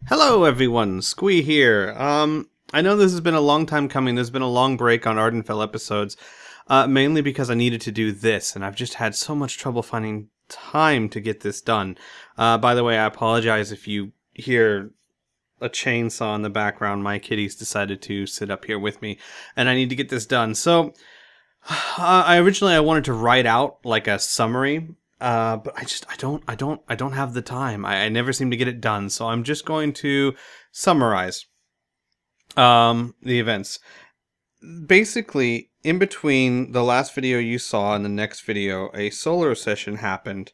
Hello everyone, Squee here. I know this has been a long time coming. There's been a long break on Ardenfell episodes, mainly because I needed to do this, and I've just had so much trouble finding time to get this done. By the way, I apologize if you hear a chainsaw in the background. My kitties decided to sit up here with me, and I need to get this done. So, I wanted to write out like a summary. But I don't have the time. I never seem to get it done. So I'm just going to summarize the events. Basically, in between the last video you saw and the next video, a solo session happened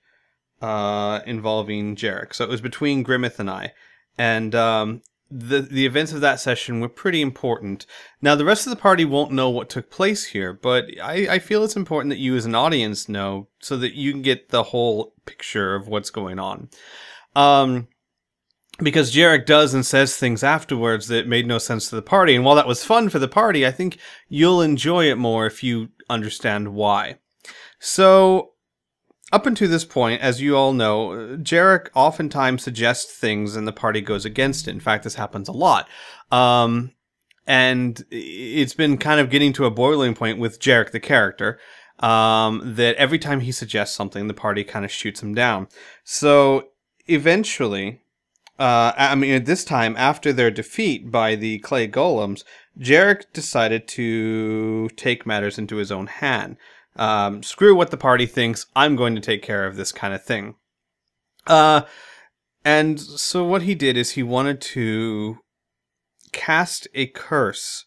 involving Jarek. So it was between Grimmith and I. And the events of that session were pretty important. Now, the rest of the party won't know what took place here, but I feel it's important that you as an audience know so that you can get the whole picture of what's going on. Because Jarek does and says things afterwards that made no sense to the party, and while that was fun for the party, I think you'll enjoy it more if you understand why. So, up until this point, as you all know, Jarek oftentimes suggests things and the party goes against it. In fact, this happens a lot. And it's been kind of getting to a boiling point with Jarek the character, that every time he suggests something, the party kind of shoots him down. So, eventually, at this time, after their defeat by the clay golems, Jarek decided to take matters into his own hand. Screw what the party thinks, I'm going to take care of this kind of thing. And so what he did is he wanted to cast a curse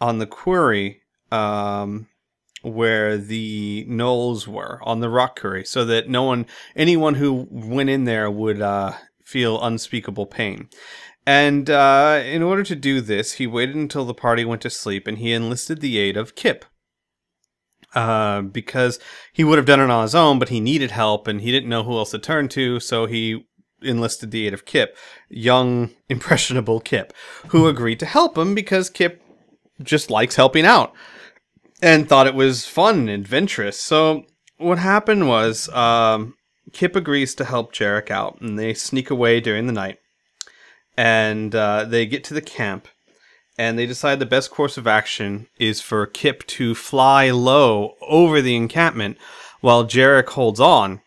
on the quarry where the gnolls were, on the rock quarry, so that anyone who went in there would feel unspeakable pain. And in order to do this, he waited until the party went to sleep and he enlisted the aid of Kip. Because he would have done it on his own, but he needed help and he didn't know who else to turn to, so he enlisted the aid of Kip, young, impressionable Kip, who agreed to help him because Kip just likes helping out and thought it was fun and adventurous. So what happened was Kip agrees to help Jarek out, and they sneak away during the night, and they get to the camp. And they decide the best course of action is for Kip to fly low over the encampment while Jarek holds on,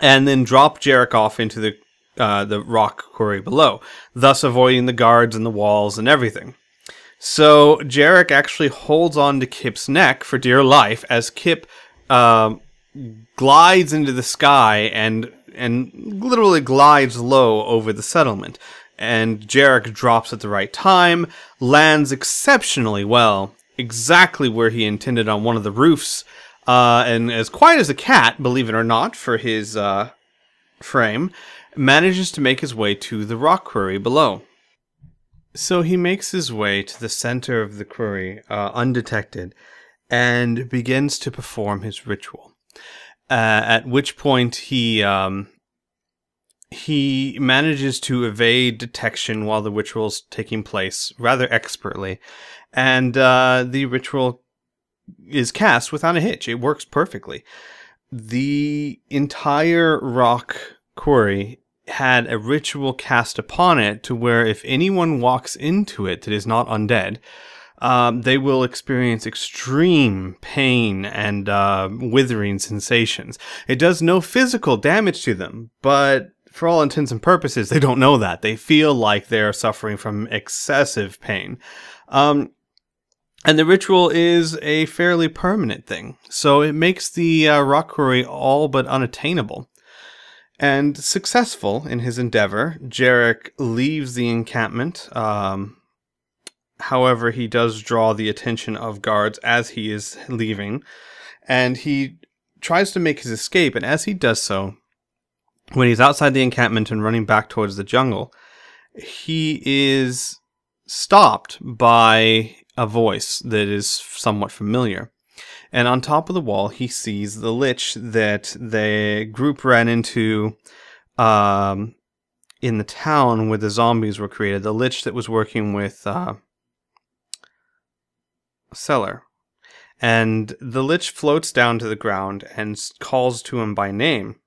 and then drop Jarek off into the rock quarry below, thus avoiding the guards and the walls and everything. So Jarek actually holds on to Kip's neck for dear life as Kip glides into the sky and literally glides low over the settlement. And Jarek drops at the right time, lands exceptionally well, exactly where he intended on one of the roofs, and as quiet as a cat, believe it or not, for his frame, manages to make his way to the rock quarry below. So he makes his way to the center of the quarry, undetected, and begins to perform his ritual. At which point he manages to evade detection while the ritual's taking place rather expertly, and the ritual is cast without a hitch. It works perfectly. The entire rock quarry had a ritual cast upon it to where if anyone walks into it that is not undead, they will experience extreme pain and withering sensations. It does no physical damage to them, but for all intents and purposes, they don't know that. They feel like they're suffering from excessive pain. And the ritual is a fairly permanent thing, so it makes the rock quarry all but unattainable. And successful in his endeavor, Jarek leaves the encampment. However, he does draw the attention of guards as he is leaving, and he tries to make his escape, and as he does so, when he's outside the encampment and running back towards the jungle, he is stopped by a voice that is somewhat familiar. And on top of the wall, he sees the lich that the group ran into in the town where the zombies were created. The lich that was working with Cellar. And the lich floats down to the ground and calls to him by name.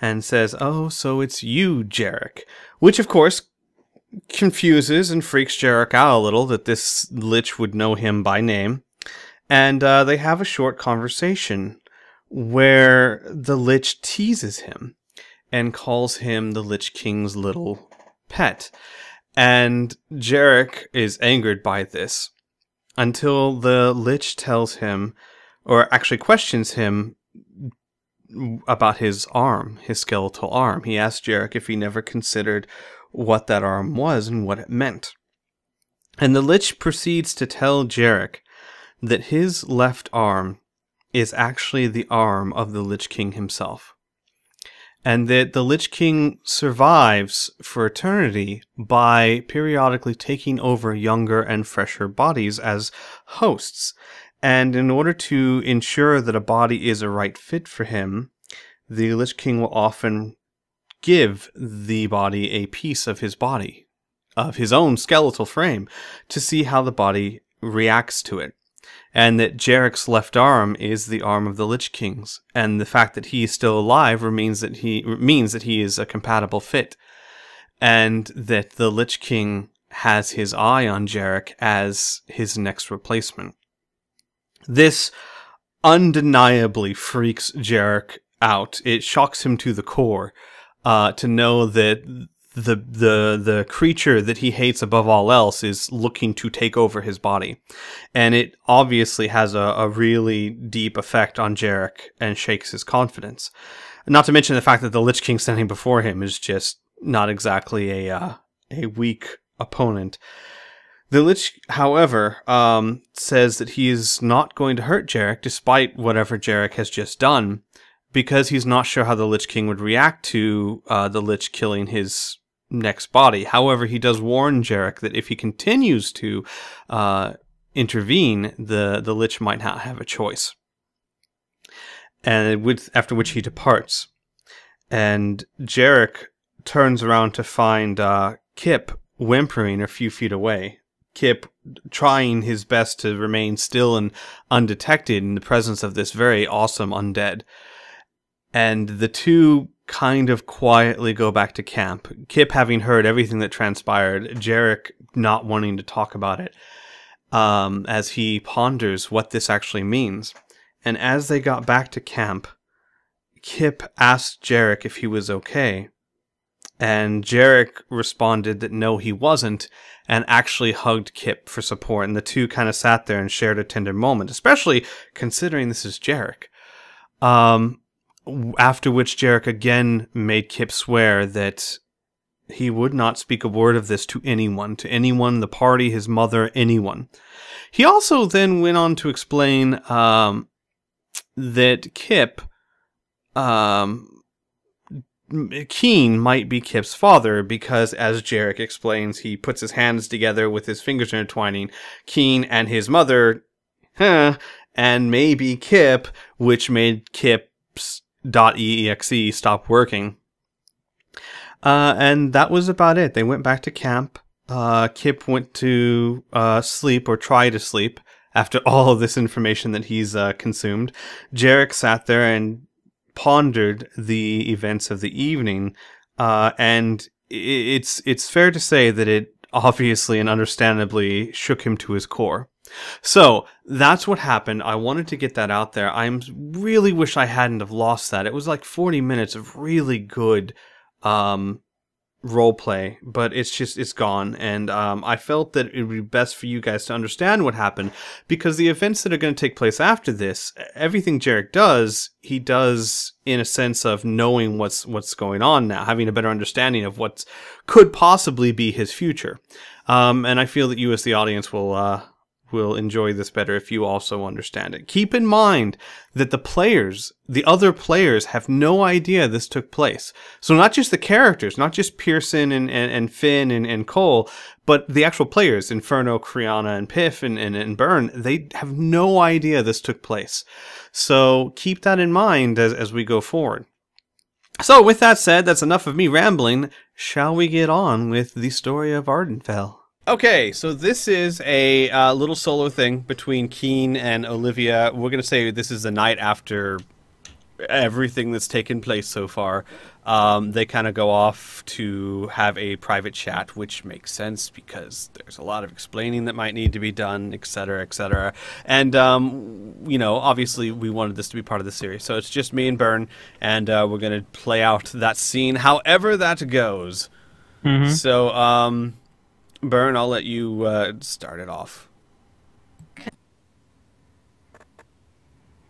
and says, "Oh, so it's you, Jarek," which of course confuses and freaks Jarek out a little that this Lich would know him by name. And they have a short conversation where the Lich teases him and calls him the Lich King's little pet. And Jarek is angered by this until the Lich tells him, or actually questions him, about his arm, his skeletal arm. He asked Jarek if he never considered what that arm was and what it meant. And the Lich proceeds to tell Jarek that his left arm is actually the arm of the Lich King himself. And that the Lich King survives for eternity by periodically taking over younger and fresher bodies as hosts. And in order to ensure that a body is a right fit for him, the Lich King will often give the body a piece of his body, of his own skeletal frame, to see how the body reacts to it. And that Jarek's left arm is the arm of the Lich King's, and the fact that he is still alive means that he is a compatible fit, and that the Lich King has his eye on Jarek as his next replacement. This undeniably freaks Jarek out. It shocks him to the core to know that the creature that he hates above all else is looking to take over his body. And it obviously has a really deep effect on Jarek and shakes his confidence. Not to mention the fact that the Lich King standing before him is just not exactly a weak opponent. The Lich, however, says that he is not going to hurt Jarek despite whatever Jarek has just done, because he's not sure how the Lich King would react to the Lich killing his next body. However, he does warn Jarek that if he continues to intervene, the Lich might not have a choice. And after which he departs. And Jarek turns around to find Kip whimpering a few feet away. Kip trying his best to remain still and undetected in the presence of this very awesome undead. And the two kind of quietly go back to camp. Kip having heard everything that transpired, Jarek not wanting to talk about it, as he ponders what this actually means. And as they got back to camp, Kip asked Jarek if he was okay. And Jarek responded that no, he wasn't, and actually hugged Kip for support. And the two kind of sat there and shared a tender moment, especially considering this is Jarek. After which Jarek again made Kip swear that he would not speak a word of this to anyone, the party, his mother, anyone. He also then went on to explain that Kip, Keen might be Kip's father because, as Jarek explains, he puts his hands together with his fingers intertwining, Keen and his mother, and maybe Kip, which made Kip's .exe stop working. And that was about it. They went back to camp. Kip went to sleep, or try to sleep, after all of this information that he's consumed. Jarek sat there and pondered the events of the evening, and it's fair to say that it obviously and understandably shook him to his core. So that's what happened. I wanted to get that out there. I really wish I hadn't have lost that. It was like 40 minutes of really good roleplay, but it's gone. And I felt that it would be best for you guys to understand what happened, because the events that are going to take place after this, everything Jarek does, he does in a sense of knowing what's going on now, having a better understanding of what could possibly be his future. And I feel that you as the audience will enjoy this better if you also understand it. Keep in mind that the other players have no idea this took place. So not just the characters, not just Pearson and Finn and Cole, but the actual players, Inferno, Kriana, and Piff, and Byrne, they have no idea this took place. So keep that in mind as we go forward. So with that said, that's enough of me rambling. Shall we get on with the story of Ardenfell? Okay, so this is a little solo thing between Keen and Olivia. We're going to say this is the night after everything that's taken place so far. They kind of go off to have a private chat, which makes sense because there's a lot of explaining that might need to be done, etc., etc. And, obviously we wanted this to be part of the series. So it's just me and Byrne, and we're going to play out that scene however that goes. Mm-hmm. So, Byrne, I'll let you start it off.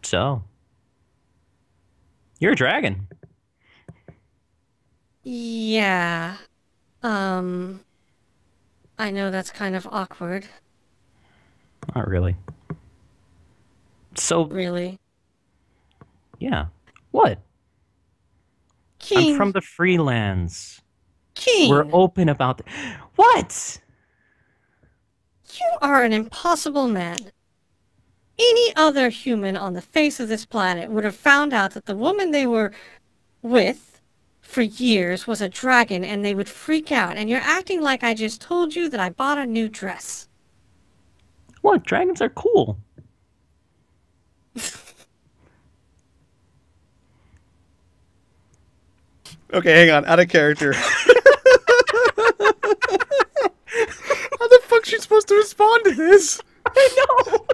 So, you're a dragon. Yeah. I know that's kind of awkward. Not really. So, Really. yeah. What? I'm Keen. from the Freelands. Keen. We're open about What? You are an impossible man. Any other human on the face of this planet would have found out that the woman they were with for years was a dragon, and they would freak out, and you're acting like I just told you that I bought a new dress. What? Dragons are cool. Okay, hang on. Out of character. How the fuck's she supposed to respond to this? I know.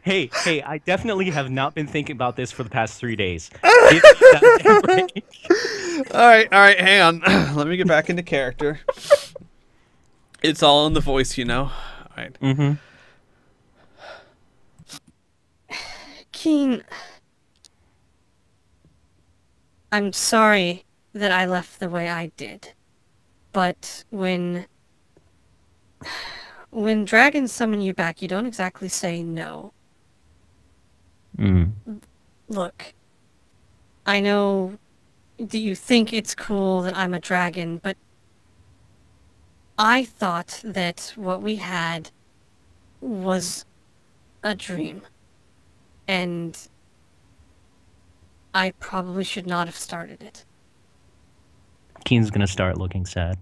Hey, I definitely have not been thinking about this for the past 3 days. Give me that damn break. All right, hang on. Let me get back into character. It's all in the voice, you know. All right. Mm-hmm. Keen, I'm sorry that I left the way I did. But when dragons summon you back, you don't exactly say no. Mm. Look, I know that you think it's cool that I'm a dragon, but I thought that what we had was a dream. And I probably should not have started it. Keen's gonna start looking sad.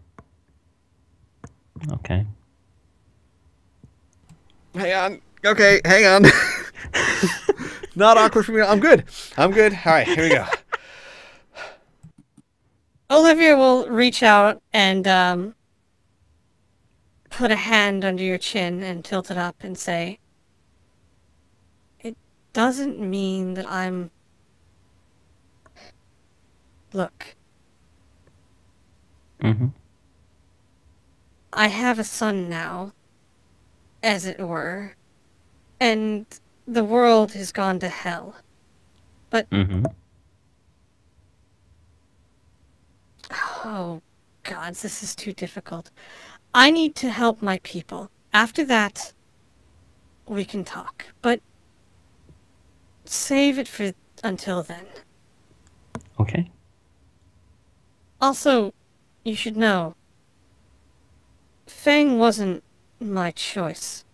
Okay. Hang on. Okay, hang on. Not awkward for me. I'm good. All right, here we go. Olivia will reach out and put a hand under your chin and tilt it up and say, "It doesn't mean that I'm... Look. Mm-hmm. I have a son now, as it were, and the world has gone to hell. But... Mm-hmm. Oh, gods, this is too difficult. I need to help my people. After that, we can talk. But save it for until then. Okay. Also, you should know, Fang wasn't my choice.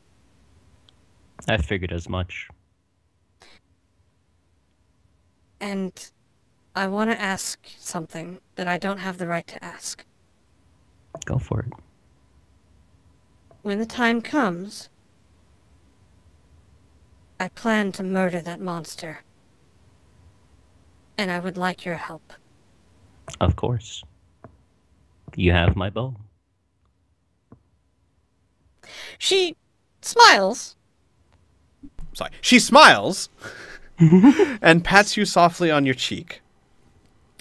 I figured as much. And I want to ask something that I don't have the right to ask. Go for it. When the time comes, I plan to murder that monster. And I would like your help. Of course. You have my bow. She smiles. Sorry. She smiles and pats you softly on your cheek.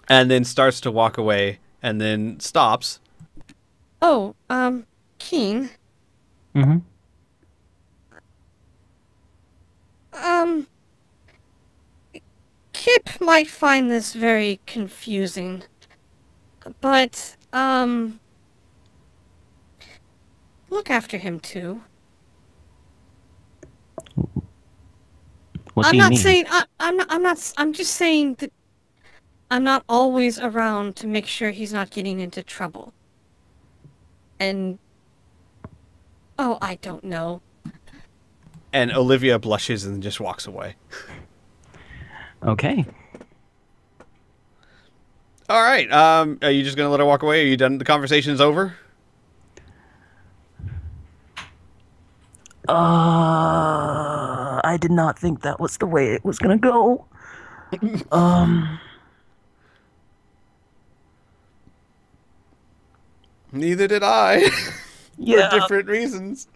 And then starts to walk away and then stops. Oh, Keen. Mm-hmm. Kip might find this very confusing. But, look after him too. What do you mean? I'm just saying that I'm not always around to make sure he's not getting into trouble. And, oh, I don't know. And Olivia blushes and just walks away. Okay. All right. Are you just going to let her walk away? Are you done? The conversation's over? I did not think that was the way it was gonna go. Um, Neither did I. For yeah. different reasons.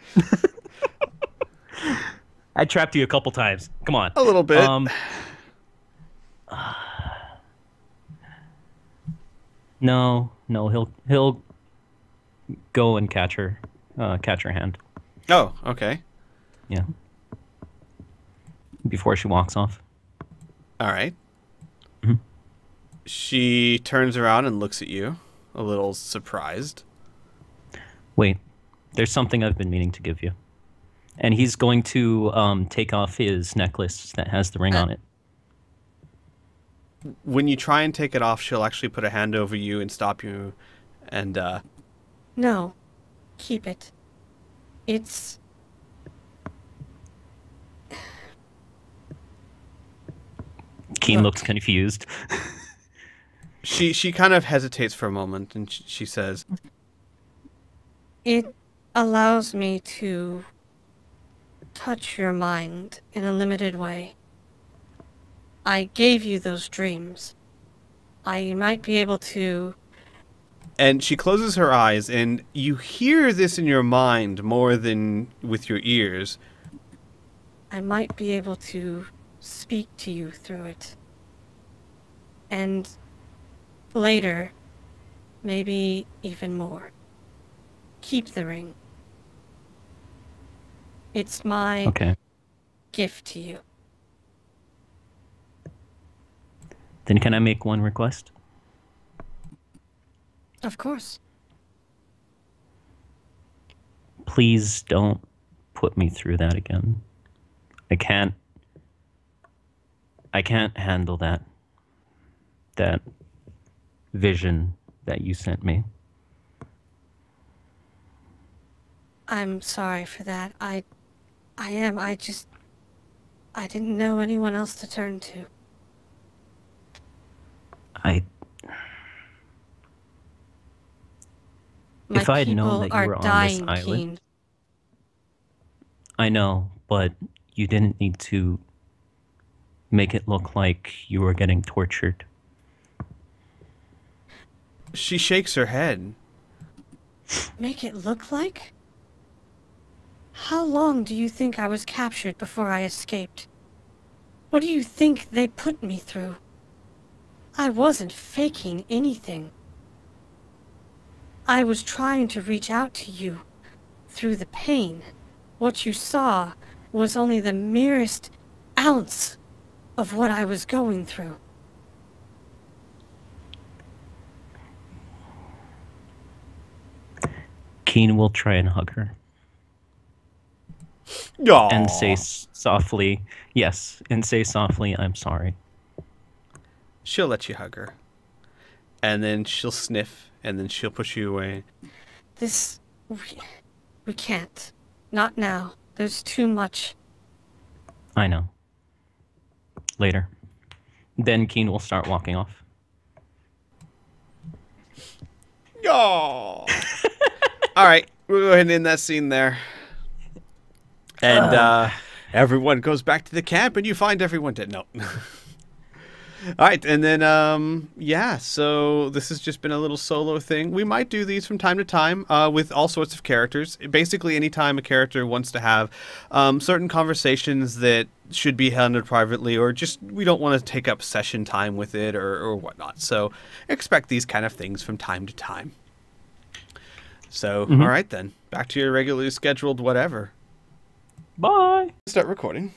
I trapped you a couple times. Come on. A little bit. No, no, he'll go and catch her hand. Oh, okay. Yeah. Before she walks off. All right. Mhm. She turns around and looks at you, a little surprised. Wait, there's something I've been meaning to give you. And he's going to take off his necklace that has the ring on it. When you try and take it off, she'll actually put a hand over you and stop you. And, No. Keep it. It's... Keen Look. looks confused. she kind of hesitates for a moment, and she says, It allows me to touch your mind in a limited way. I gave you those dreams. I might be able to... and she closes her eyes, and you hear this in your mind more than with your ears. I might be able to speak to you through it. And later, maybe even more. Keep the ring. It's my Okay. gift to you. Then can I make one request? Of course. Please don't put me through that again. I can't handle that vision that you sent me. I'm sorry for that. I didn't know anyone else to turn to. If I had known that you were on this Keen. island, I know, but you didn't need to make it look like you were getting tortured. She shakes her head. Make it look like? How long do you think I was captured before I escaped? What do you think they put me through? I wasn't faking anything. I was trying to reach out to you through the pain. What you saw was only the merest ounce of what I was going through. Keen will try and hug her Aww. and say softly, yes, and say softly, I'm sorry. She'll let you hug her. And then she'll sniff, and then she'll push you away. We can't. Not now. There's too much. I know. Later. Then Keen will start walking off. All right, we'll go ahead and end that scene there. And everyone goes back to the camp, and you find everyone dead. No. All right, and then, yeah, so this has just been a little solo thing. We might do these from time to time with all sorts of characters. Basically, anytime a character wants to have certain conversations that should be handled privately, or just we don't want to take up session time with it or whatnot. So expect these kind of things from time to time. So, all right, then. Back to your regularly scheduled whatever. Bye. Start recording.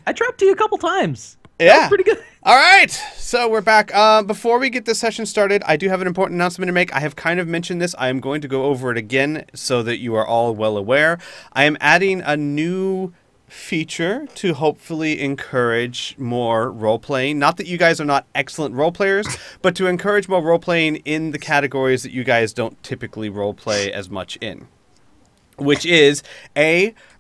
I trapped you a couple times. Yeah. That was pretty good. All right. So we're back. Before we get this session started, I do have an important announcement to make. I have kind of mentioned this. I am going to go over it again so that you are all well aware. I am adding a new feature to hopefully encourage more role-playing. Not that you guys are not excellent role-players, but to encourage more role-playing in the categories that you guys don't typically role-play as much in. Which is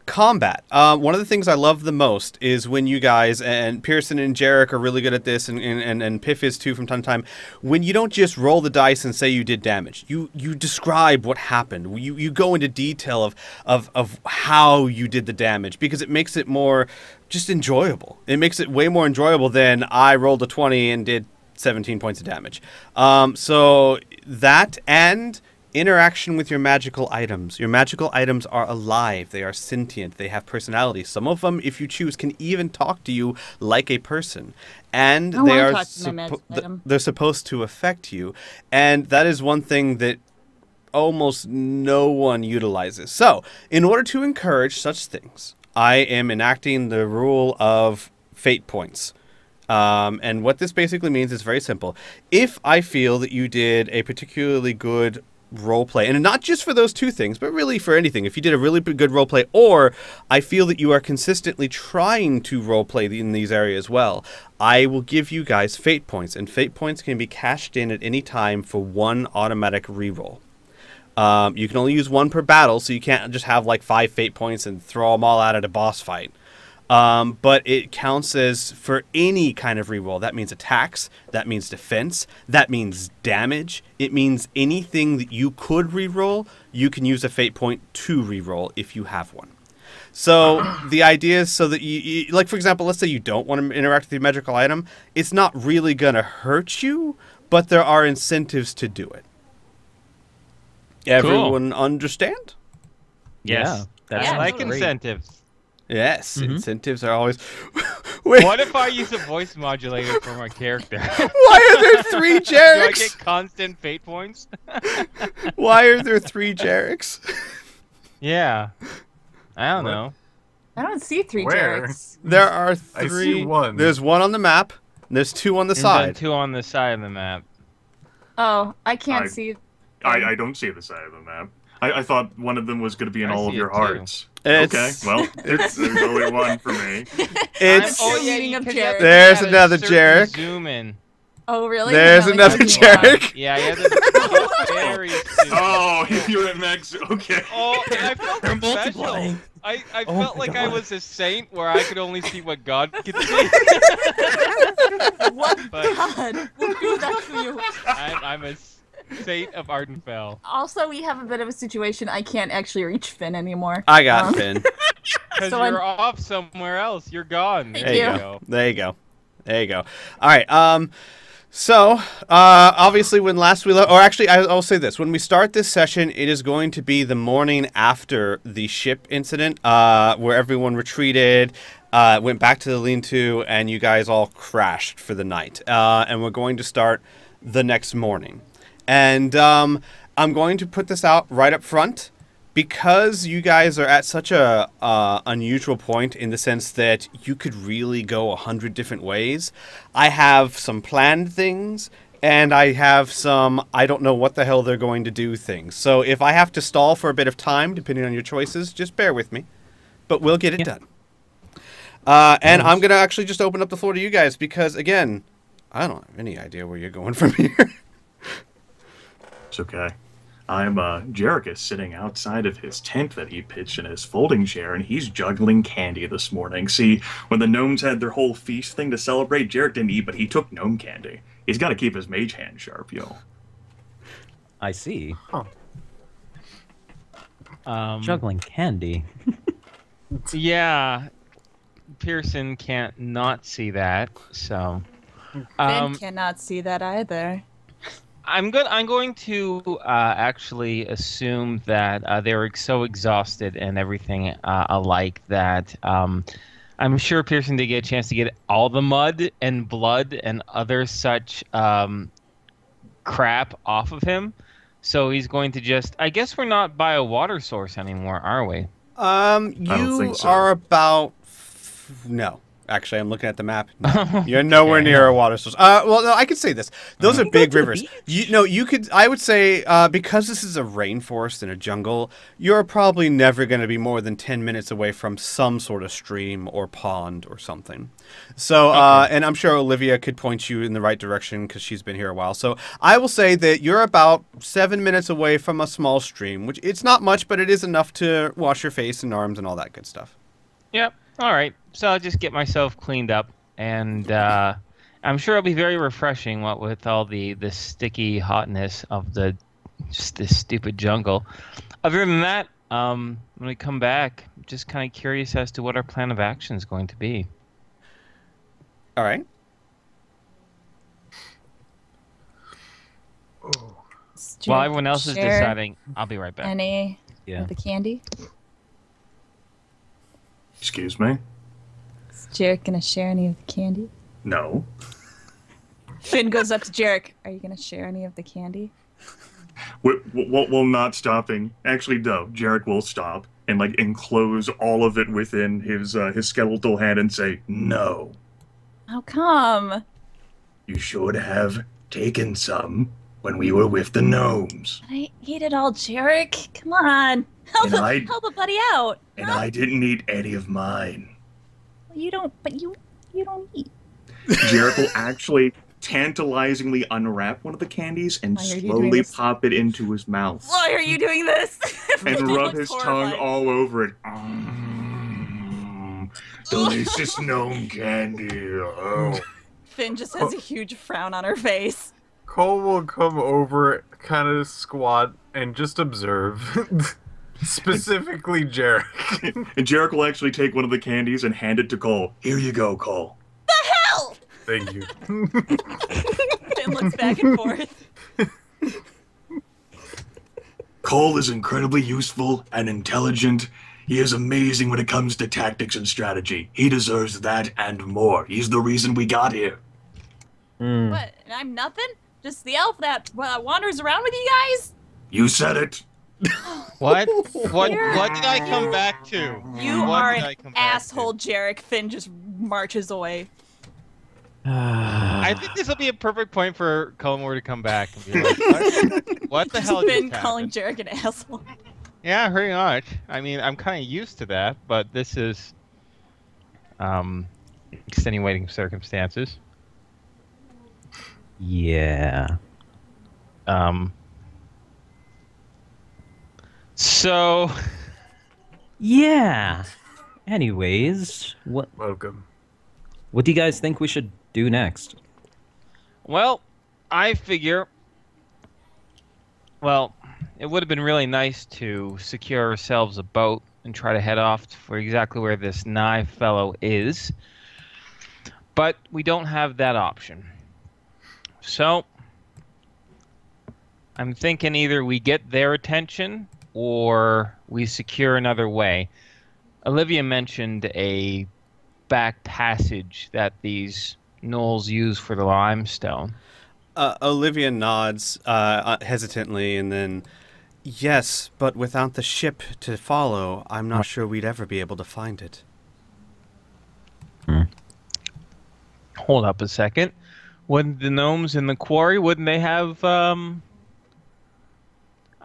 combat. One of the things I love the most is when you guys, and Pearson and Jarek are really good at this, and Piff is too from time to time, when you don't just roll the dice and say you did damage. You describe what happened. You go into detail of how you did the damage, because it makes it more just enjoyable. It makes it way more enjoyable than I rolled a 20 and did 17 points of damage. So that and interaction with your magical items. Your magical items are alive. They are sentient. They have personality. Some of them, if you choose, can even talk to you like a person. And they're supposed to affect you. And that is one thing that almost no one utilizes. So, in order to encourage such things, I am enacting the rule of fate points. And what this basically means is very simple. If I feel that you did a particularly good roleplay, and not just for those two things, but really for anything, if you did a really good roleplay, or I feel that you are consistently trying to roleplay in these areas well, I will give you guys fate points, and fate points can be cashed in at any time for 1 automatic reroll. You can only use 1 per battle, so you can't just have like 5 fate points and throw them all out at a boss fight. But it counts as for any kind of reroll. That means attacks, that means defense, that means damage. It means anything that you could reroll, you can use a fate point to reroll if you have one. So the idea is so that you like, for example, let's say you don't want to interact with your magical item. It's not really going to hurt you, but there are incentives to do it. Everyone understand? Yes. That's like great. incentives. Yes, incentives are always... What if I use a voice modulator for my character? Why are there 3 Jareks? Do I get constant fate points? Why are there 3 Jareks? Yeah. I don't know. I don't see 3 Where? Jareks. There are 3. I see 1. There's 1 on the map, and there's 2 on the And side. then 2 on the side of the map. Oh, I can't see. I don't see the side of the map. I thought one of them was going to be in I all of see your it too. hearts. It's- Okay, well, there's only 1 for me. It's... Oh, yeah, meaning of 'cause you have Jarek. to There's have a another certain Jarek. Zoom in. Oh, really? There's No, another it's not. Jarek. Yeah, you have to very soon. Oh, you're at max. Okay. Oh, I felt They're special. multiplying. I Oh felt my like I God. was a saint where I could only see what God could see. What But- God would do that to you? I'm a saint of Ardenfell. Also, we have a bit of a situation. I can't actually reach Finn anymore. I got Finn. Because So you're off somewhere else. You're gone. Thank There you. you go. There you go. There you go. All right. So, obviously, when last we left, or actually, I'll say this: when we start this session, it is going to be the morning after the ship incident, where everyone retreated, went back to the lean-to, and you guys all crashed for the night. And we're going to start the next morning. And I'm going to put this out right up front. Because you guys are at such a unusual point in the sense that you could really go 100 different ways, I have some planned things, and I have some I don't know what the hell they're going to do things. So if I have to stall for a bit of time, depending on your choices, just bear with me. But we'll get it done. And I'm going to actually just open up the floor to you guys because, again, I don't have any idea where you're going from here. It's okay. Jarek is sitting outside of his tent that he pitched in his folding chair, and he's juggling candy this morning. See, when the gnomes had their whole feast thing to celebrate, Jarek didn't eat, but he took gnome candy. He's got to keep his mage hand sharp, yo. I see. Oh. Juggling candy. Yeah. Pearson can't not see that, so... Finn cannot see that either. I'm going to actually assume that they were so exhausted and everything alike that I'm sure Pearson did get a chance to get all the mud and blood and other such crap off of him. So he's going to just... I guess we're not by a water source anymore, are we? You think so. are about... No. Actually, I'm looking at the map. No, you're nowhere near a water source. Well, no, I could say this. Those are big rivers. You could. I would say because this is a rainforest and a jungle, you're probably never going to be more than 10 minutes away from some sort of stream or pond or something. So, and I'm sure Olivia could point you in the right direction because she's been here a while. So, I will say that you're about 7 minutes away from a small stream, which it's not much, but it is enough to wash your face and arms and all that good stuff. Yep. All right. So I'll just get myself cleaned up, and I'm sure it'll be very refreshing. What with all the sticky hotness of just this stupid jungle. Other than that, when we come back, just kind of curious as to what our plan of action is going to be. All right. While everyone else is deciding, I'll be right back. Any Yeah. of the candy? Excuse me? Is Jarek gonna share any of the candy? No. Finn goes up to Jarek. Are you gonna share any of the candy? We're not stopping. Actually, no. Jarek will stop and like enclose all of it within his skeletal hand and say, "No. How come? You should have taken some when we were with the gnomes, I ate it all, Jarek. Come on, help a buddy out. and I didn't eat any of mine." You don't. But you don't eat. Jarek will actually tantalizingly unwrap one of the candies and Why are you doing slowly this? pop it into his mouth Why are you doing this? and He rub looks his horrified. tongue all over it. Delicious gnome candy. Oh. Finn just has a huge frown on her face. Cole will come over, kind of squat, and just observe. Specifically, Jarek. And Jarek will actually take one of the candies and hand it to Cole. "Here you go, Cole." The hell! Thank you. Finn looks back and forth. Cole is incredibly useful and intelligent. He is amazing when it comes to tactics and strategy. He deserves that and more. He's the reason we got here. What? And I'm nothing? Just the elf that wanders around with you guys? You said it. What? What did I come back to? You What are did I an come back asshole, Jarek. Finn just marches away. I think this will be a perfect point for Cullimore to come back and be like, what the hell Finn just calling happened? Jarek an asshole. Yeah, pretty much. I mean, I'm kind of used to that, but this is extenuating circumstances. Yeah. So, Yeah. Anyways, what Welcome. do you guys think we should do next? well, I figure, well, it would have been really nice to secure ourselves a boat and try to head off for exactly where this Nye fellow is. But we don't have that option. So, I'm thinking either we get their attention or we secure another way. Olivia mentioned a back passage that these gnolls use for the limestone. Olivia nods hesitantly and then, yes, but without the ship to follow, I'm not sure we'd ever be able to find it. Hold up a second. Wouldn't the gnomes in the quarry, wouldn't they have, I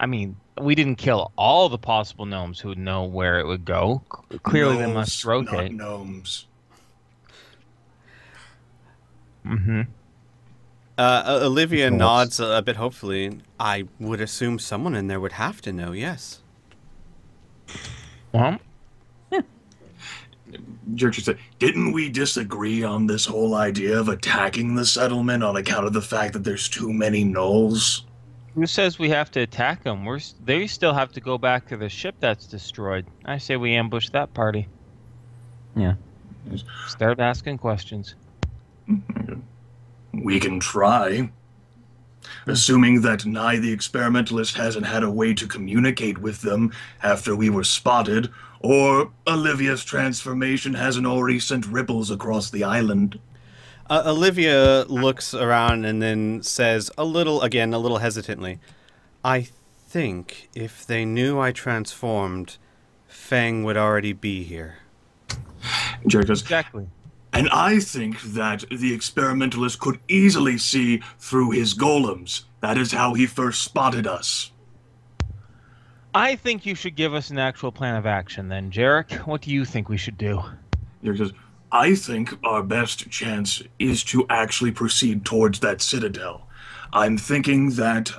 mean, we didn't kill all the possible gnomes who would know where it would go. Clearly they must Gnomes, rotate. Not gnomes. Mm-hmm. Olivia nods a bit hopefully. I would assume someone in there would have to know, yes. Well, Jerky said, "Didn't we disagree on this whole idea of attacking the settlement on account of the fact that there's too many gnolls?" who says we have to attack them? They still have to go back to the ship that's destroyed. I say we ambush that party. Yeah. Start asking questions. We can try. Assuming that Nye the experimentalist hasn't had a way to communicate with them after we were spotted, or Olivia's transformation hasn't already sent ripples across the island. Olivia looks around and then says a little hesitantly, I think if they knew I transformed, Fang would already be here. Jerry goes, Exactly. and I think that the experimentalist could easily see through his golems. That is how he first spotted us. I think you should give us an actual plan of action then, Jarek. What do you think we should do? Jerry goes, I think our best chance is to actually proceed towards that citadel. I'm thinking that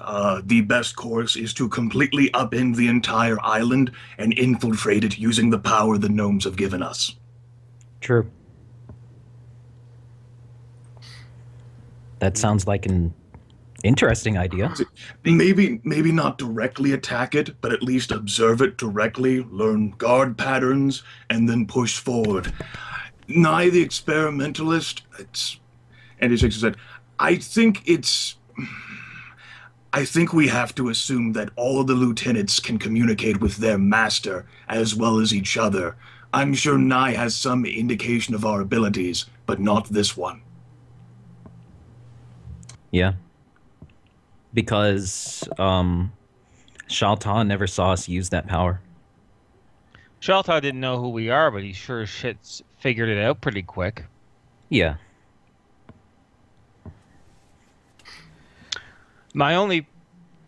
the best course is to completely upend the entire island and infiltrate it using the power the gnomes have given us. True. That sounds like an Interesting idea. Maybe not directly attack it, but at least observe it directly, learn guard patterns, and then push forward. Nye the experimentalist, and he shakes his head. I think we have to assume that all of the lieutenants can communicate with their master as well as each other. I'm sure Nye has some indication of our abilities, but not this one. Yeah. Because Shalta never saw us use that power. Shalta didn't know who we are, but he sure as shit's figured it out pretty quick. Yeah.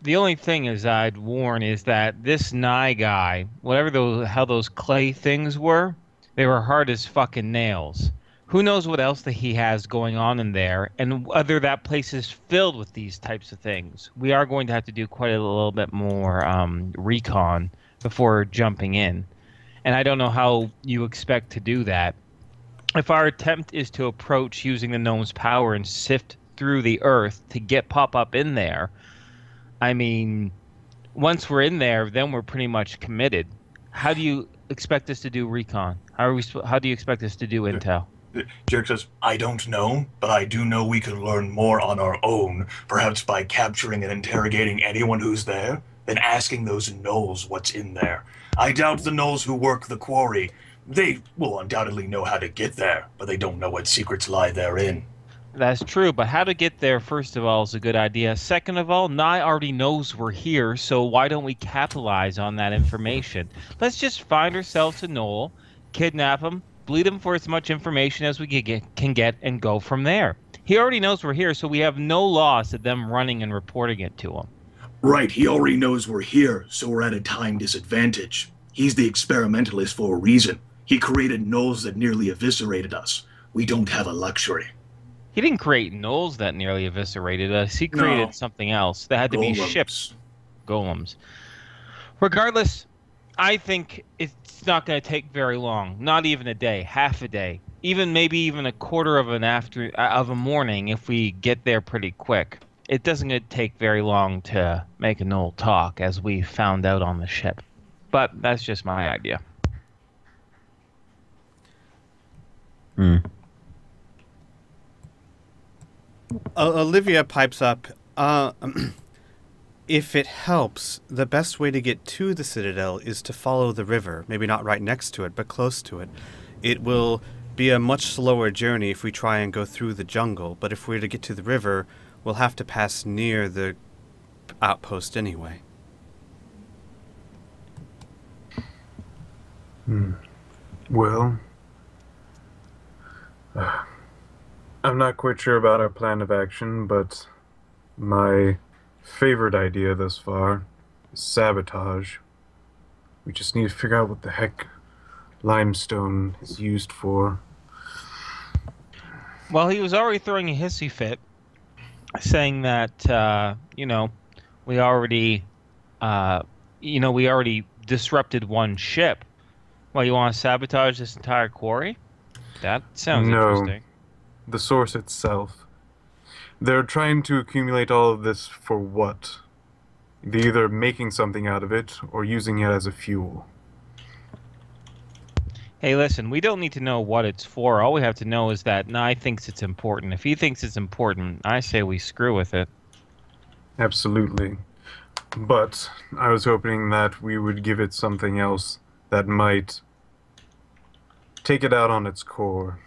The only thing is I'd warn is that this Nye guy, whatever how those clay things were, they were hard as fucking nails. Who knows what else that he has going on in there, and whether that place is filled with these types of things. We are going to have to do quite a little bit more recon before jumping in. And I don't know how you expect to do that. If our attempt is to approach using the gnome's power and sift through the earth to pop up in there, I mean, once we're in there, then we're pretty much committed. How do you expect us to do recon? How do you expect us to do intel? Jerick says, I don't know, but I do know we can learn more on our own, perhaps by capturing and interrogating anyone who's there, then asking those gnolls what's in there. I doubt the gnolls who work the quarry. They will undoubtedly know how to get there, but they don't know what secrets lie therein. That's true, but how to get there, first of all, is a good idea. Second of all, Nye already knows we're here, so why don't we capitalize on that information? Let's just find ourselves a gnoll, kidnap him, bleed him for as much information as we can get, and go from there. He already knows we're here, so we have no loss of them running and reporting it to him. Right, he already knows we're here, so we're at a time disadvantage. He's the experimentalist for a reason. He created gnolls that nearly eviscerated us. We don't have a luxury. He didn't create gnolls that nearly eviscerated us. He created something else. That had to be ships. Golems. Regardless, I think it's not going to take very long. Not even a day, half a day, maybe even a quarter of a morning if we get there pretty quick. It doesn't take very long to make a gnoll talk, as we found out on the ship. But that's just my idea. Olivia pipes up. If it helps, the best way to get to the Citadel is to follow the river. Maybe not right next to it, but close to it. It will be a much slower journey if we try and go through the jungle, but if we're to get to the river, we'll have to pass near the outpost anyway. Well, I'm not quite sure about our plan of action, but my favorite idea thus far is sabotage. We just need to figure out what the heck limestone is used for. Well, he was already throwing a hissy fit, saying that, we already disrupted one ship. Well, you want to sabotage this entire quarry? That sounds interesting. The source itself. They're trying to accumulate all of this for what? They're either making something out of it or using it as a fuel. Hey, listen, we don't need to know what it's for. All we have to know is that Nye thinks it's important. If he thinks it's important, I say we screw with it. Absolutely. But I was hoping that we would give it something else that might take it out on its core.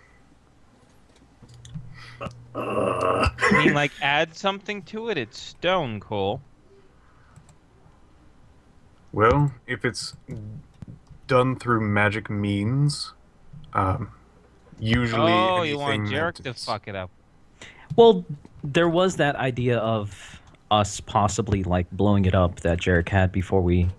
You mean like add something to it? It's stone, Cole. Well, if it's done through magic means, usually Oh, you want Jerick to fuck it up. Well, there was that idea of us possibly like blowing it up that Jerick had before we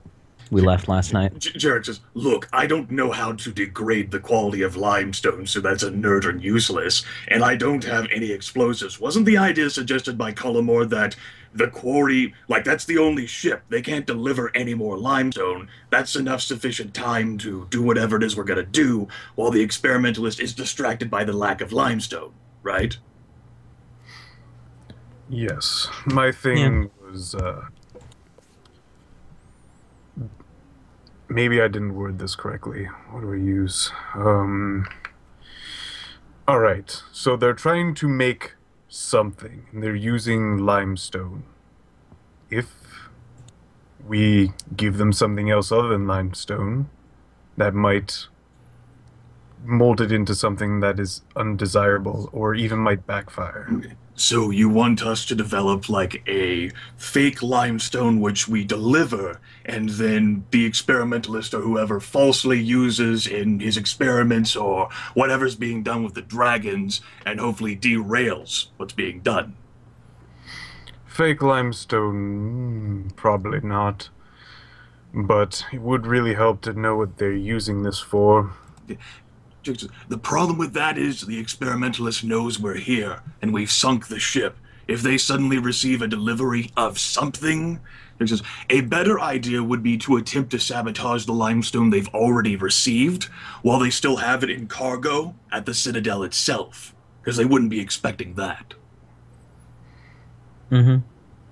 left last night. Jerick says, look, I don't know how to degrade the quality of limestone, so that's inert and useless, and I don't have any explosives. Wasn't the idea suggested by Cullimore that the quarry, that's the only ship, they can't deliver any more limestone, that's enough sufficient time to do whatever it is we're gonna do, while the experimentalist is distracted by the lack of limestone, right? Yes, my thing was, maybe I didn't word this correctly. What do I use? Alright, so they're trying to make something, and they're using limestone. If we give them something else other than limestone, that might mold it into something that is undesirable, or even might backfire. So you want us to develop like a fake limestone which we deliver, and then the experimentalist or whoever falsely uses in his experiments or whatever's being done with the dragons, and hopefully derails what's being done. Fake limestone, probably not. But it would really help to know what they're using this for. The problem with that is the experimentalist knows we're here, and we've sunk the ship. If they suddenly receive a delivery of something, a better idea would be to attempt to sabotage the limestone they've already received, while they still have it in cargo at the Citadel itself, because they wouldn't be expecting that. Mm-hmm.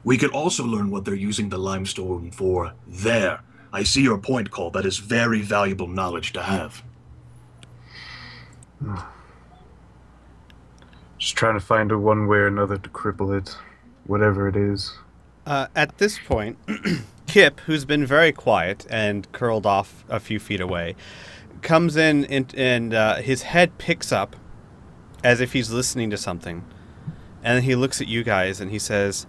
We could also learn what they're using the limestone for there. I see your point, Cole. That is very valuable knowledge to have. Just trying to find a one way or another to cripple it, whatever it is. At this point, Kip, who's been very quiet and curled off a few feet away, comes in and his head picks up as if he's listening to something. And then he looks at you guys and he says,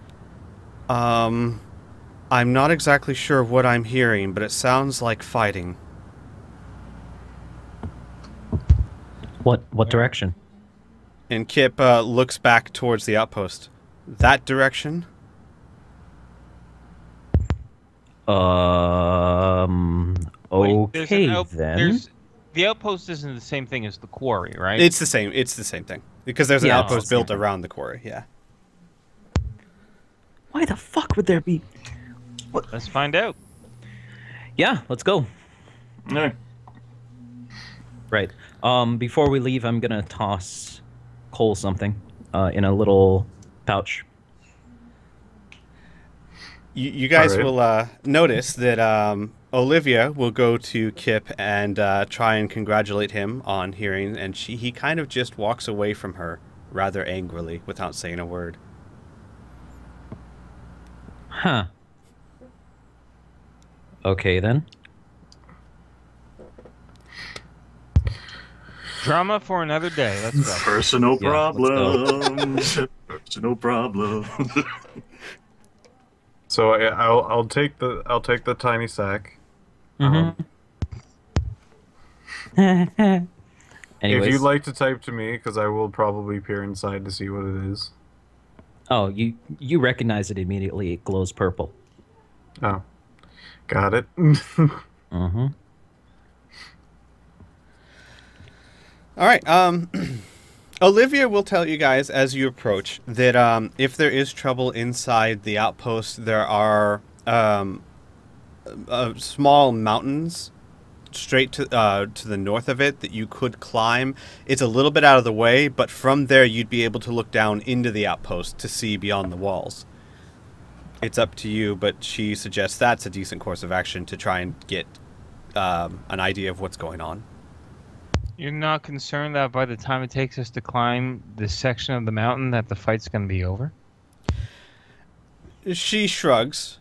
I'm not exactly sure what I'm hearing, but it sounds like fighting. What direction? And Kip looks back towards the outpost. That direction? Okay, then. The outpost isn't the same thing as the quarry, right? It's the same. It's the same thing because there's an outpost built around the quarry. Yeah. Why the fuck would there be? What? Let's find out. Yeah, let's go. No. Right. Before we leave, I'm gonna toss Cole something in a little pouch. You guys All right. will notice that Olivia will go to Kip and try and congratulate him on hearing, and he kind of just walks away from her rather angrily without saying a word. Huh. Okay, then. Drama for another day. Let's go. Personal Yeah, problems. Personal problems. So I'll take the tiny sack. Mm-hmm. Anyways. If you'd like to type to me, because I will probably peer inside to see what it is. Oh, you recognize it immediately. It glows purple. Oh, got it. Mm-hmm. All right. Olivia will tell you guys as you approach that if there is trouble inside the outpost, there are small mountains straight to the north of it that you could climb. It's a little bit out of the way, but from there you'd be able to look down into the outpost to see beyond the walls. It's up to you, but she suggests that's a decent course of action to try and get an idea of what's going on. You're not concerned that by the time it takes us to climb this section of the mountain that the fight's going to be over? She shrugs.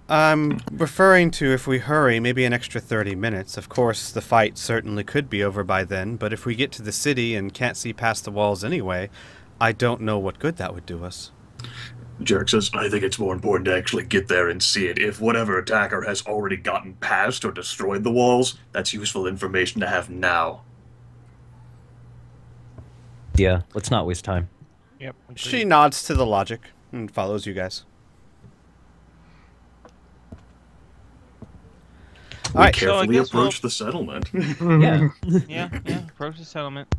I'm referring to if we hurry, maybe an extra 30 minutes. Of course, the fight certainly could be over by then, but if we get to the city and can't see past the walls anyway, I don't know what good that would do us. Jarek says, I think it's more important to actually get there and see it. If whatever attacker has already gotten past or destroyed the walls, that's useful information to have now. Yeah, let's not waste time. Yep. Agreed. She nods to the logic and follows you guys. We Alright, carefully so I guess approach the settlement. Yeah. Yeah, approach the settlement.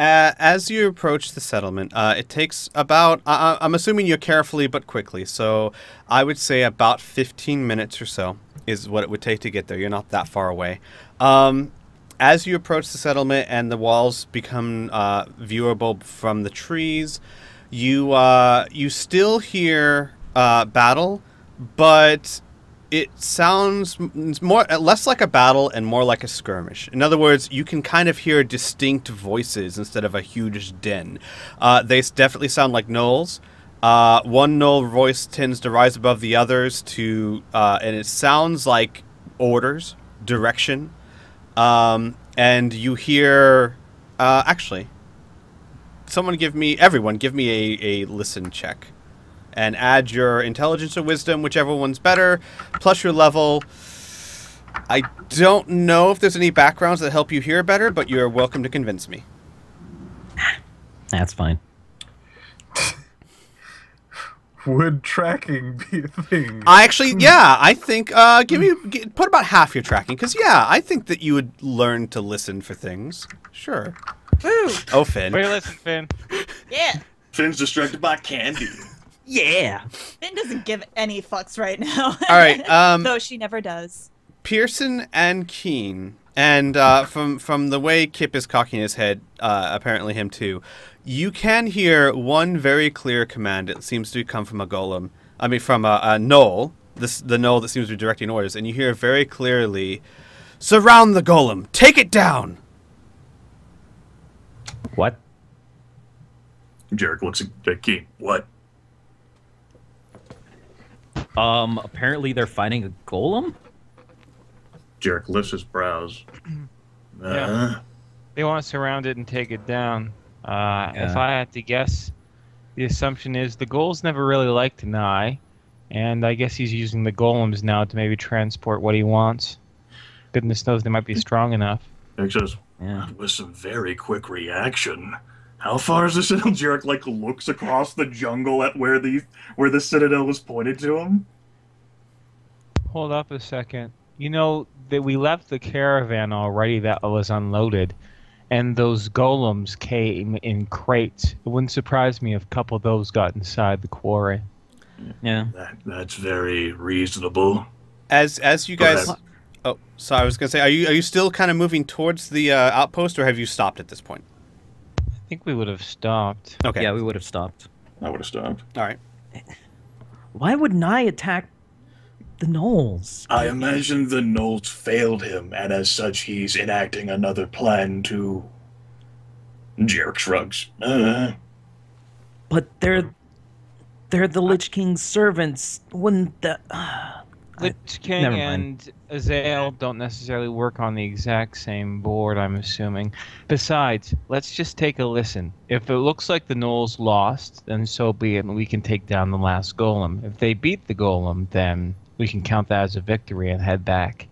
As you approach the settlement, it takes about, I'm assuming you're carefully but quickly, so I would say about 15 minutes or so is what it would take to get there. You're not that far away. As you approach the settlement and the walls become viewable from the trees, You still hear battle, but it sounds less like a battle and more like a skirmish. In other words, you can kind of hear distinct voices instead of a huge din. They definitely sound like gnolls. One gnoll voice tends to rise above the others and it sounds like orders, direction. And you hear, actually, everyone give me a listen check. And add your intelligence or wisdom, whichever one's better, plus your level. I don't know if there's any backgrounds that help you hear better, but you're welcome to convince me. That's fine. Would tracking be a thing? I think, put about half your tracking, because, I think that you would learn to listen for things. Sure. Woo! Oh, Finn. Wait, listen, Finn. Yeah. Finn's distracted by candy. Yeah. Finn doesn't give any fucks right now. All right. Though she never does. Pearson and Keen, and from the way Kip is cocking his head, apparently him too, you can hear one very clear command. It seems to come from a golem. I mean, from a gnoll. The gnoll that seems to be directing orders, and you hear very clearly, "Surround the golem. Take it down." What? Jarek looks at Keen. What? Apparently they're fighting a golem? Jarek lifts his brows. Yeah. They want to surround it and take it down. If I had to guess, the assumption is the ghouls never really liked Nye, and I guess he's using the golems now to maybe transport what he wants. Goodness knows they might be strong enough. Jarek says, that was some very quick reaction. How far is the Citadel? Jarek looks across the jungle at where the Citadel was pointed to him. Hold up a second. You know that we left the caravan already that was unloaded, and those golems came in crates. It wouldn't surprise me if a couple of those got inside the quarry. Yeah. That's very reasonable. As you guys, I was gonna say, are you still kind of moving towards the outpost, or have you stopped at this point? I think we would have stopped. Okay. Yeah, we would have stopped. I would have stopped. All right. Why would Nye attack the gnolls? I imagine the gnolls failed him, and as such, he's enacting another plan to... Jarek shrugs. But they're the Lich King's servants. Wouldn't the... Lich King and Azael don't necessarily work on the exact same board, I'm assuming. Besides, let's just take a listen. If it looks like the gnolls lost, then so be it, and we can take down the last golem. If they beat the golem, then we can count that as a victory and head back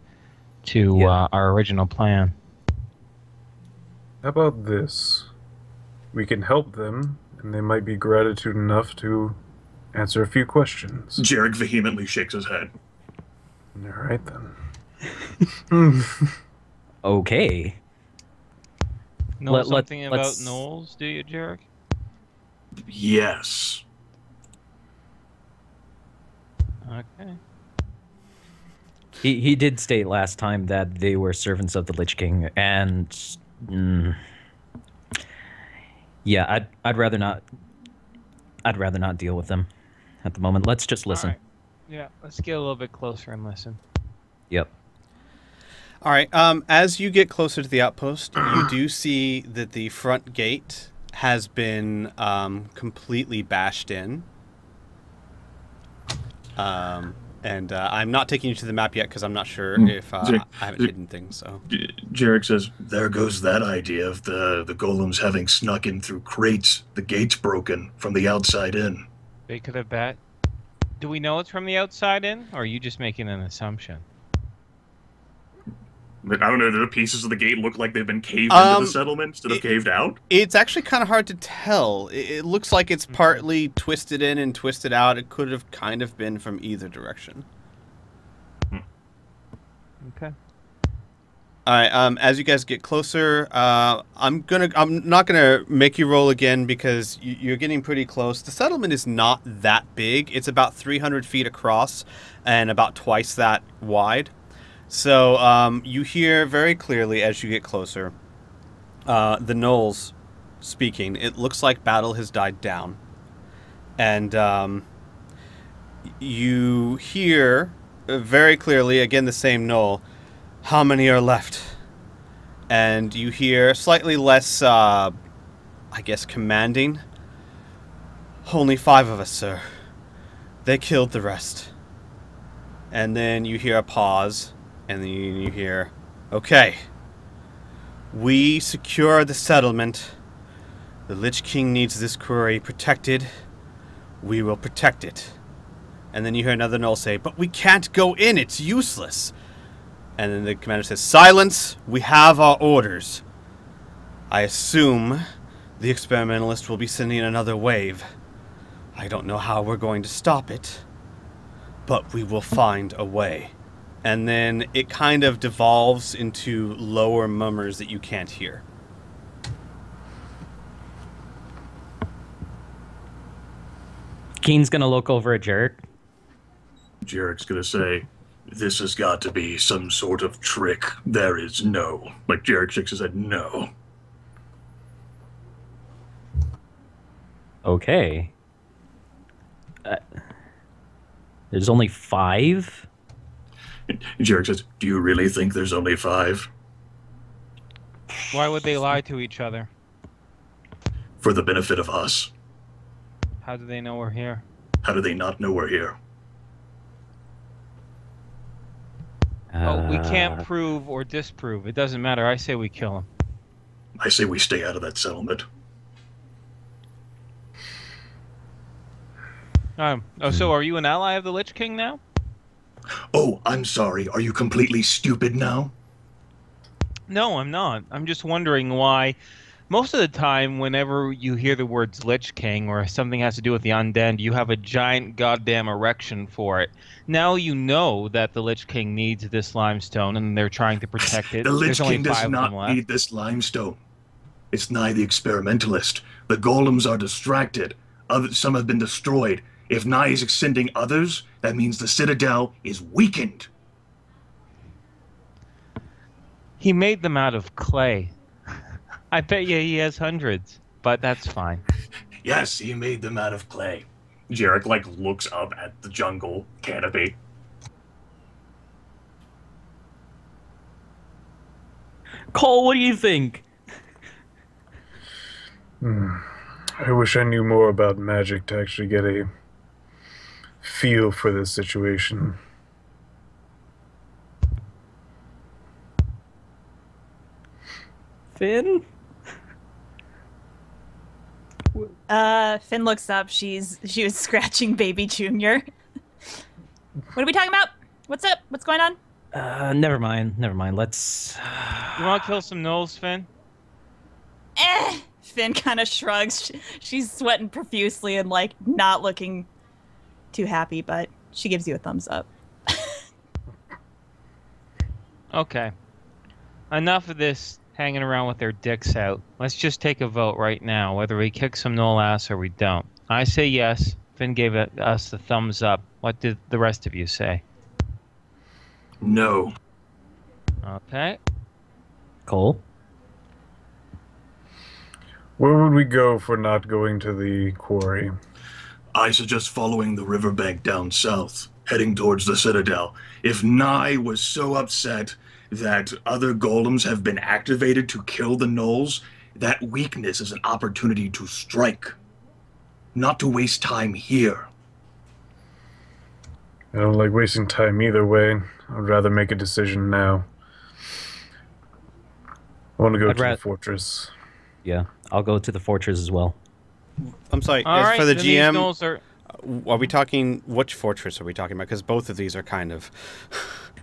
to our original plan. How about this? We can help them, and they might be gratitude enough to answer a few questions. Jarek vehemently shakes his head. All right, then. Okay. Know something about gnolls, do you, Jarek? Yes. Okay. He did state last time that they were servants of the Lich King, and yeah, I'd rather not. I'd rather not deal with them at the moment. Let's just listen. Right. Yeah, let's get a little bit closer and listen. Yep. All right. As you get closer to the outpost, you do see that the front gate has been completely bashed in. And I'm not taking you to the map yet because I'm not sure if I haven't hidden things. So Jarek says, "There goes that idea of the golems having snuck in through crates. The gate's broken from the outside in." They could have bet. Do we know it's from the outside in, or are you just making an assumption? I don't know, do the pieces of the gate look like they've been caved into the settlement instead of caved out? It's actually kind of hard to tell. It looks like it's partly twisted in and twisted out. It could have kind of been from either direction. Okay. All right. As you guys get closer, I'm not gonna make you roll again because you're getting pretty close. The settlement is not that big. It's about 300 feet across and about twice that wide. So you hear very clearly as you get closer the gnolls speaking. It looks like battle has died down. And you hear very clearly, again the same Knoll, how many are left? And you hear slightly less, I guess, commanding. Only 5 of us, sir. They killed the rest. And then you hear a pause, and then you hear, okay, we secure the settlement. The Lich King needs this quarry protected. We will protect it. And then you hear another Knoll say, but we can't go in, it's useless. And then the commander says, silence, we have our orders. I assume the experimentalist will be sending another wave. I don't know how we're going to stop it, but we will find a way. And then it kind of devolves into lower mummers that you can't hear. Keen's gonna look over at Jarek. Jarek's gonna say, this has got to be some sort of trick. There is no. Like, Jarek shakes his head, no. Okay. There's only 5? Jarek says, do you really think there's only 5? Why would they lie to each other? For the benefit of us. How do they know we're here? How do they not know we're here? Oh, we can't prove or disprove. It doesn't matter. I say we kill him. I say we stay out of that settlement. So are you an ally of the Lich King now? Oh, I'm sorry. Are you completely stupid now? No, I'm not. I'm just wondering why. Most of the time, whenever you hear the words Lich King or something has to do with the undead, you have a giant goddamn erection for it. Now you know that the Lich King needs this limestone and they're trying to protect it. The Lich There's only King 5 does of them not left. need this limestone. It's nigh the experimentalist. The golems are distracted. Some have been destroyed. If Nigh is sending others, that means the Citadel is weakened. He made them out of clay. I bet you he has hundreds, but that's fine. Yes, he made them out of clay. Jarek, looks up at the jungle canopy. Cole, what do you think? I wish I knew more about magic to actually get a feel for this situation. Finn? Finn looks up. She was scratching Baby Junior. What are we talking about? What's up? What's going on? Never mind. Let's... You want to kill some gnolls, Finn? Finn kind of shrugs. She's sweating profusely and, not looking too happy, but she gives you a thumbs up. Okay. Enough of this hanging around with their dicks out. Let's just take a vote right now, whether we kick some gnoll ass or we don't. I say yes. Finn gave us the thumbs up. What did the rest of you say? No. Okay. Cole? Where would we go for not going to the quarry? I suggest following the riverbank down south, heading towards the Citadel. If Nigh was so upset that other golems have been activated to kill the gnolls, that weakness is an opportunity to strike. Not to waste time here. I don't like wasting time either way. I'd rather make a decision now. I want to go to the fortress. Yeah, I'll go to the fortress as well. I'm sorry, All right, for the then these GM, gnolls are we talking, which fortress are we talking about? Because both of these are kind of...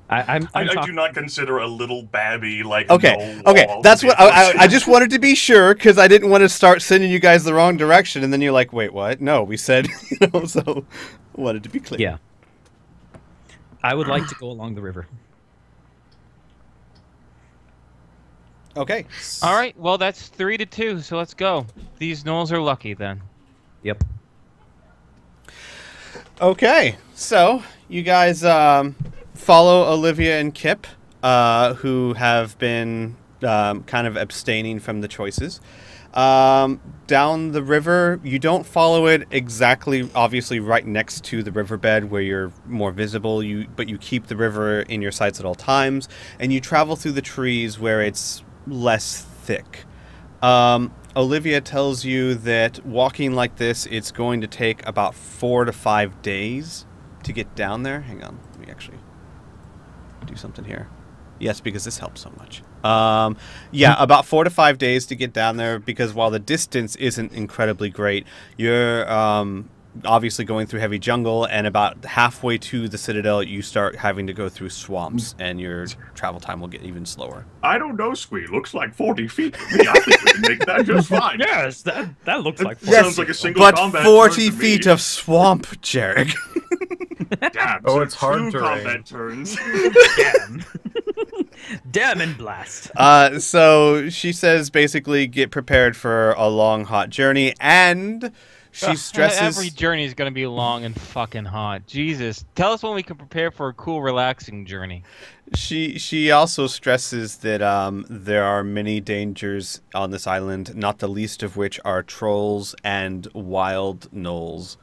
I do not consider a little babby Okay, that's what I just wanted to be sure, because I didn't want to start sending you guys the wrong direction, and then you're like, wait, what? No, we said, so wanted to be clear. Yeah. I would like to go along the river. Okay. All right, well, that's 3-2, so let's go. These gnolls are lucky then. Yep. Okay, so you guys follow Olivia and Kip, who have been kind of abstaining from the choices. Down the river, you don't follow it exactly, obviously, right next to the riverbed where you're more visible. But you keep the river in your sights at all times, and you travel through the trees where it's less thick. Olivia tells you that walking like this, it's going to take about 4 to 5 days to get down there. Hang on, let me actually do something here. Yes, because this helps so much. Yeah, about 4 to 5 days to get down there, because while the distance isn't incredibly great, you're obviously going through heavy jungle, and about halfway to the Citadel, you start having to go through swamps, and your travel time will get even slower. I don't know, Squee. Looks like 40 feet to me. I think we can make that just fine. Yes, that looks like 40 sounds like a single but combat 40 turn to feet me. of swamp, Jarek. Damn, Oh, so it's hard 2 terrain. combat turns. Damn. Damn and blast. So she says basically get prepared for a long, hot journey, and she stresses... Every journey is going to be long and fucking hot. Jesus. Tell us when we can prepare for a cool, relaxing journey. She also stresses that there are many dangers on this island, not the least of which are trolls and wild gnolls.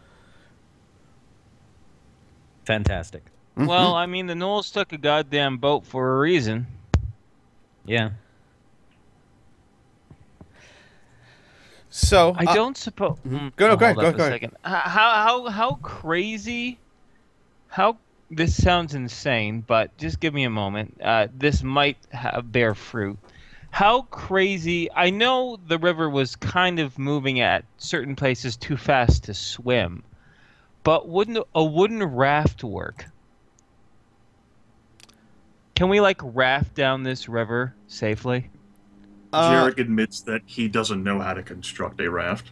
Fantastic. Well, I mean, the Knolls took a goddamn boat for a reason. Yeah. So I don't suppose. Go ahead. A second. How crazy? How this sounds insane, but just give me a moment. This might bear fruit. How crazy? I know the river was kind of moving at certain places too fast to swim, but wouldn't a wooden raft work? Can we like raft down this river safely? Jarek admits that he doesn't know how to construct a raft.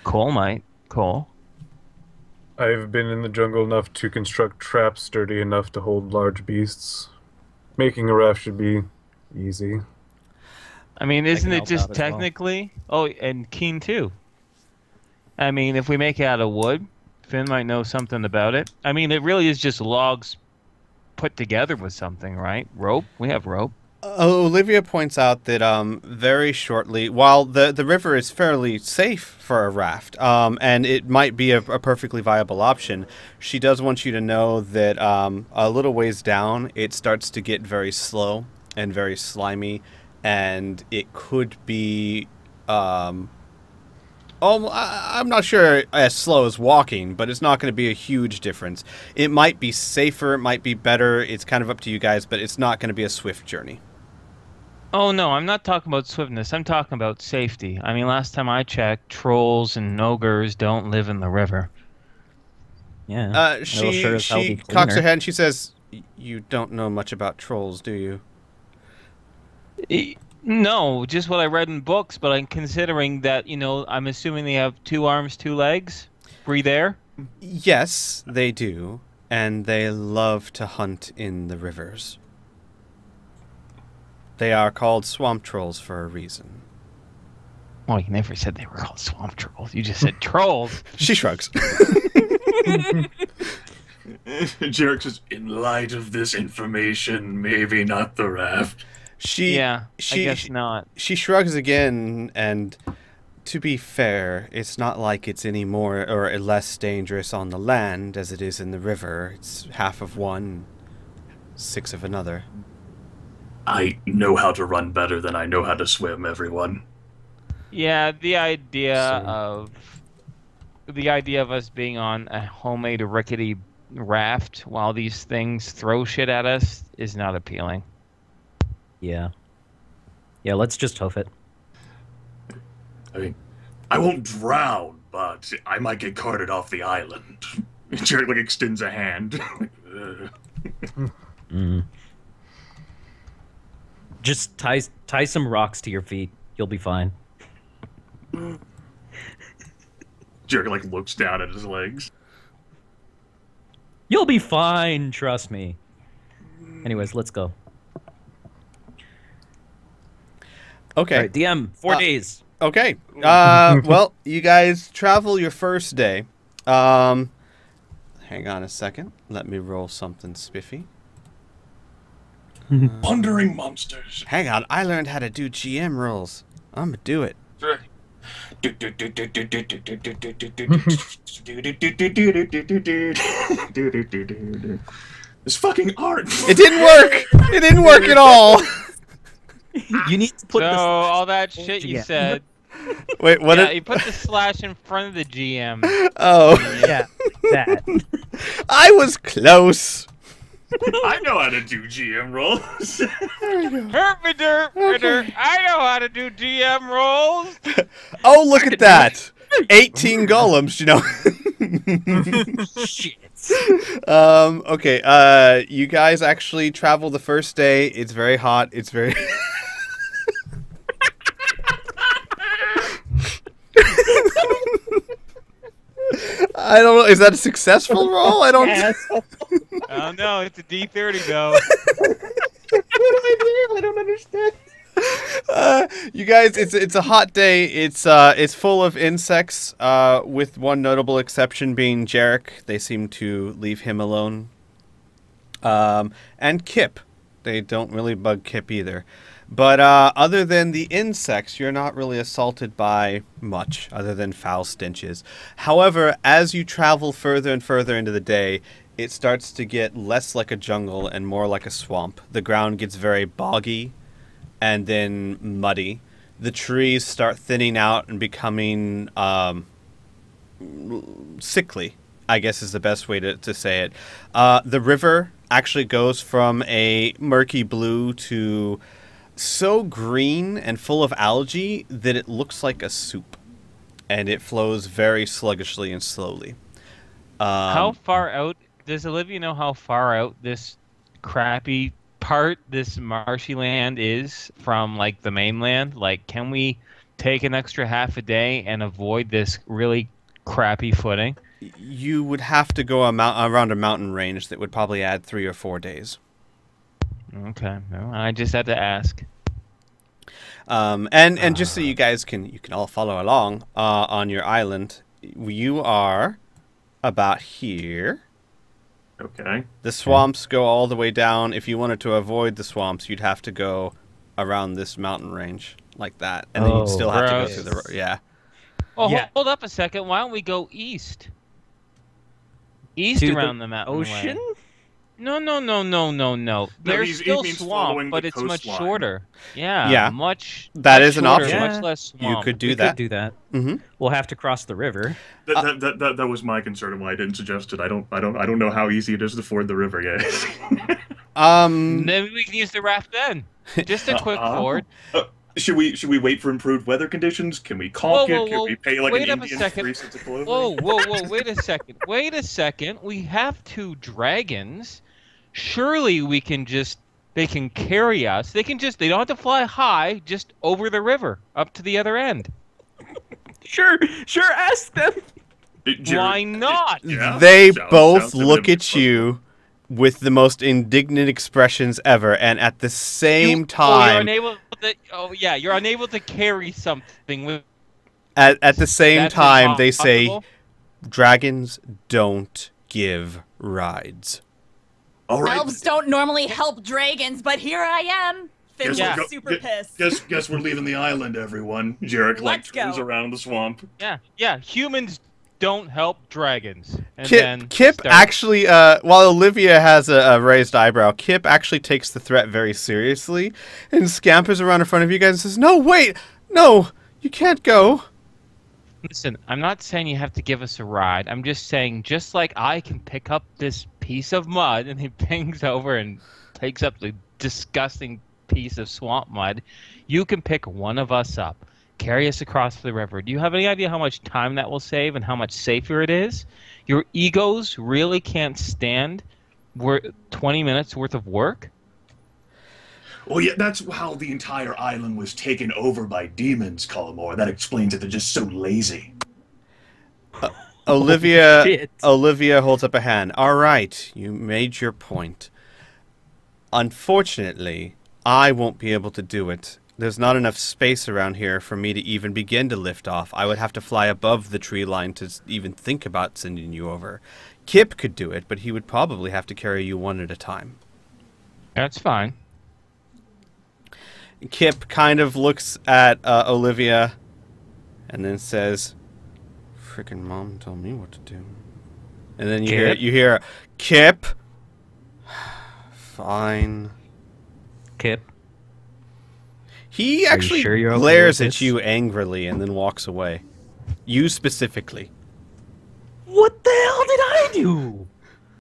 Cole might. Cole. I've been in the jungle enough to construct traps sturdy enough to hold large beasts. Making a raft should be easy. I mean, isn't can it help just out as well. technically? Oh, and Keen too. I mean, if we make it out of wood, Finn might know something about it. I mean, it really is just logs put together with something, right? Rope? We have rope. Olivia points out that very shortly, while the river is fairly safe for a raft, and it might be a perfectly viable option, she does want you to know that a little ways down, it starts to get very slow and very slimy, and it could be... I'm not sure as slow as walking, but it's not going to be a huge difference. It might be safer, it might be better, it's kind of up to you guys, but it's not going to be a swift journey. Oh, no, I'm not talking about swiftness. I'm talking about safety. I mean, last time I checked, trolls and ogres don't live in the river. Yeah. She cocks her head and she says, "You don't know much about trolls, do you?" No, just what I read in books, but I'm considering that, I'm assuming they have 2 arms, 2 legs. Breathe air? Yes, they do, and they love to hunt in the rivers. They are called swamp trolls for a reason. Oh, you never said they were called swamp trolls. You just said trolls. She shrugs. Jarek says, in light of this information, maybe not the raft. I guess not. She shrugs again, and to be fair, it's not like it's any more or less dangerous on the land as it is in the river. It's half of one, 6 of another. I know how to run better than I know how to swim, everyone. Yeah, the idea of us being on a homemade rickety raft while these things throw shit at us is not appealing. Yeah. Yeah, let's just hoof it. I mean, I won't drown, but I might get carted off the island. Jarek extends a hand. Just tie some rocks to your feet. You'll be fine. Jarek looks down at his legs. You'll be fine, trust me. Anyways, let's go. Okay. All right, DM, 4 days. Okay. Well, you guys travel your first day. Hang on a second. Let me roll something spiffy. Wandering monsters. Hang on. I learned how to do GM rolls. I'm going to do it. This fucking art. It didn't work. It didn't work at all. You need to put So this. all that shit you Yeah. said. Wait, what? Yeah, you put the slash in front of the GM. Oh, Yeah, that. I was close. I know how to do GM rolls. Herpider, I know how to do GM rolls. Oh, look at that. 18 golems, you know. Shit. Okay, you guys actually travel the first day. It's very hot. It's very... I don't know. Is that a successful roll? I don't... Oh no, it's a D30 though. I don't understand. You guys, it's a hot day. It's full of insects, with one notable exception being Jarek. They seem to leave him alone. And Kip. They don't really bug Kip either. But other than the insects, you're not really assaulted by much other than foul stenches. However, as you travel further and further into the day, it starts to get less like a jungle and more like a swamp. The ground gets very boggy and then muddy. The trees start thinning out and becoming sickly, I guess is the best way to say it. The river actually goes from a murky blue to so green and full of algae that it looks like a soup. And it flows very sluggishly and slowly. How far out does Olivia know how far out this crappy part, this marshy land is from like the mainland? Like, can we take an extra half a day and avoid this really crappy footing? You would have to go around a mountain range that would probably add 3 or 4 days. Okay, well, I just had to ask. And just so you guys can all follow along on your island, you are about here. Okay. The swamps go all the way down. If you wanted to avoid the swamps, you'd have to go around this mountain range like that, and then you'd still have to go gross. through the yeah. Oh, Yeah. hold up a second. Why don't we go east? East To the around the mountain Ocean? way. No. There's he still means swamp, following but the it's much coastline. shorter. Yeah, Yeah. much. That much is an shorter, option. Much less swamp. You could do We that. could do that. Mm-hmm. We'll have to cross the river. That was my concern and why I didn't suggest it. I don't know how easy it is to ford the river yet. Maybe we can use the raft then. Just a quick ford. Should we wait for improved weather conditions? Can we caulk Whoa, it? Can whoa, we pay like wait an up a Indian second. 3 cents a clover? Whoa, wait a second. We have 2 dragons. Surely we can they can carry us. They don't have to fly high, just over the river, up to the other end. Sure, ask them. Why not? Yeah, They sounds both like look a- at you with the most indignant expressions ever, and at the same time, You're unable to carry something with. at the same That's time, they say, impossible. dragons don't give rides. All right. Elves don't normally help dragons, but here I am. Finn's Guess we're super pissed. Guess we're leaving the island, everyone. Jarek Let's turns go. around the swamp. Yeah. Humans don't help dragons. And then Kip start- actually, while Olivia has a raised eyebrow, Kip actually takes the threat very seriously and scampers around in front of you guys and says, "No, wait! No! You can't go!" Listen, I'm not saying you have to give us a ride. I'm just saying, just like I can pick up this piece of mud, and he pings over and takes up the disgusting piece of swamp mud, you can pick one of us up, carry us across the river. Do you have any idea how much time that will save and how much safer it is? Your egos really can't stand 20 minutes worth of work? Well, yeah, that's how the entire island was taken over by demons, Collimore. That explains it. They're just so lazy. Olivia shit. Olivia holds up a hand. All right, you made your point. Unfortunately, I won't be able to do it. There's not enough space around here for me to even begin to lift off. I would have to fly above the tree line to even think about sending you over. Kip could do it, but he would probably have to carry you one at a time. That's fine. Kip kind of looks at Olivia and then says, "Freaking mom told me what to do." And then you hear Kip. Fine. Kip. He actually sure you're okay glares with at this? you angrily and then walks away. You specifically. What the hell did I do?